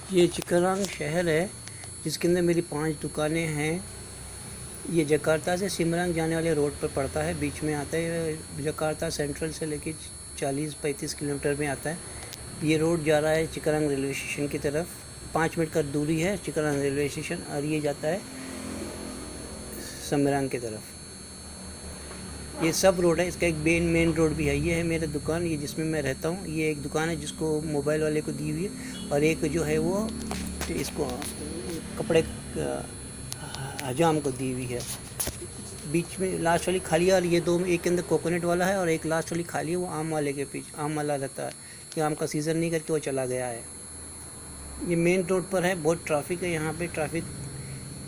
ये चिकरांग शहर है जिसके अंदर मेरी 5 दुकानें हैं। ये जकार्ता से सिमरांग जाने वाले रोड पर पड़ता है, बीच में आता है। जकार्ता सेंट्रल से लेके 40-35 किलोमीटर में आता है। ये रोड जा रहा है चिकरांग रेलवे स्टेशन की तरफ। 5 मिनट का दूरी है चिकरांग रेलवे स्टेशन, और ये जाता है सिमरांग की तरफ। ये सब रोड है, इसका एक मेन रोड भी है। ये है मेरा दुकान, ये जिसमें मैं रहता हूँ। ये एक दुकान है जिसको मोबाइल वाले को दी हुई है, और एक जो है वो इसको कपड़े हजाम को दी हुई है। बीच में लास्ट वाली खाली है, और ये दो, एक के अंदर कोकोनट वाला है और एक लास्ट वाली खाली है, वो आम वाले के पीछे। आम वाला रहता है कि आम का सीज़न नहीं करके वो चला गया है। ये मेन रोड पर है, बहुत ट्रैफिक है यहाँ पे। ट्रैफिक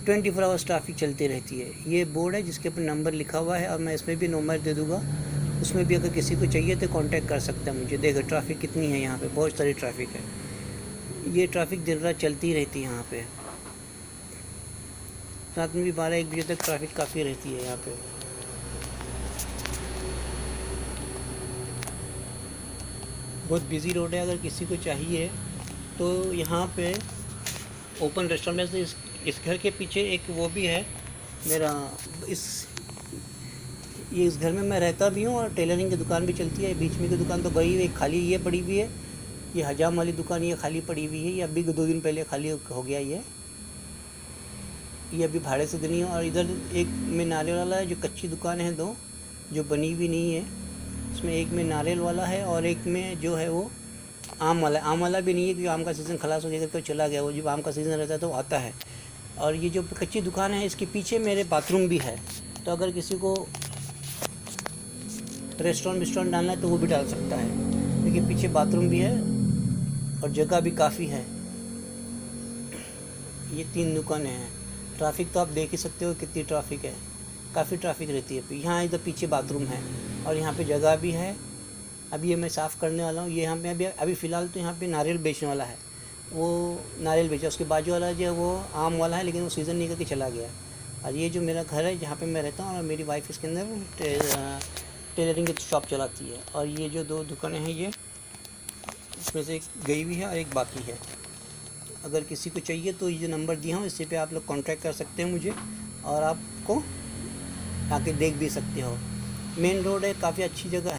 24 आवर्स ट्रैफिक चलती रहती है। ये बोर्ड है जिसके ऊपर नंबर लिखा हुआ है, और मैं इसमें भी नंबर दे दूँगा। उसमें भी अगर किसी को चाहिए तो कांटेक्ट कर सकता है मुझे। देखो ट्रैफिक कितनी है यहाँ पे, बहुत सारी ट्रैफिक है। ये ट्रैफिक दिन रात चलती रहती है यहाँ पे। रात में भी 12-1 बजे तक ट्रैफिक काफ़ी रहती है यहाँ पे। बहुत बिजी रोड है। अगर किसी को चाहिए तो यहाँ पे ओपन रेस्टोरेंट में से इस घर के पीछे एक वो भी है मेरा। इस घर में मैं रहता भी हूँ, और टेलरिंग की दुकान भी चलती है। बीच में की दुकान तो गई हुई, खाली ये पड़ी हुई है। ये हजाम वाली दुकान ये खाली पड़ी हुई है। ये अभी 2 दिन पहले खाली हो गया। ये अभी भाड़े से देनी है। और इधर एक में नारियल वाला है, जो कच्ची दुकान है, 2 जो बनी भी नहीं है। इसमें एक में नारियल वाला है और एक में जो है वो आम वाला। आम वाला भी नहीं है क्योंकि आम का सीज़न खलास हो गया करके चला गया। वो जब आम का सीज़न रहता है तो आता है। और ये जो कच्ची दुकान है इसके पीछे मेरे बाथरूम भी है, तो अगर किसी को रेस्टोरेंट डालना है तो वो भी डाल सकता है, क्योंकि पीछे बाथरूम भी है और जगह भी काफ़ी है। ये 3 दुकानें हैं। ट्रैफिक तो आप देख ही सकते हो कितनी ट्रैफिक है, काफ़ी ट्रैफिक रहती है। यहाँ इधर पीछे बाथरूम है और यहाँ पे जगह भी है। अभी ये मैं साफ़ करने वाला हूँ। ये यहाँ पे अभी फ़िलहाल तो यहाँ पे नारियल बेचने वाला है, वो नारियल बेचा। उसके बाजू वाला जो है वो आम वाला है, लेकिन वो सीज़न नहीं करके चला गया। और ये जो मेरा घर है जहाँ पे मैं रहता हूँ, और मेरी वाइफ इसके अंदर टेलरिंग की शॉप चलाती है। और ये जो 2 दुकानें हैं, ये इसमें से एक गई हुई है और एक बाकी है। अगर किसी को चाहिए तो ये जो नंबर दिया हूँ इसी पे आप लोग कांटेक्ट कर सकते हैं मुझे, और आपको आके देख भी सकते हो। मेन रोड है, काफ़ी अच्छी जगह है।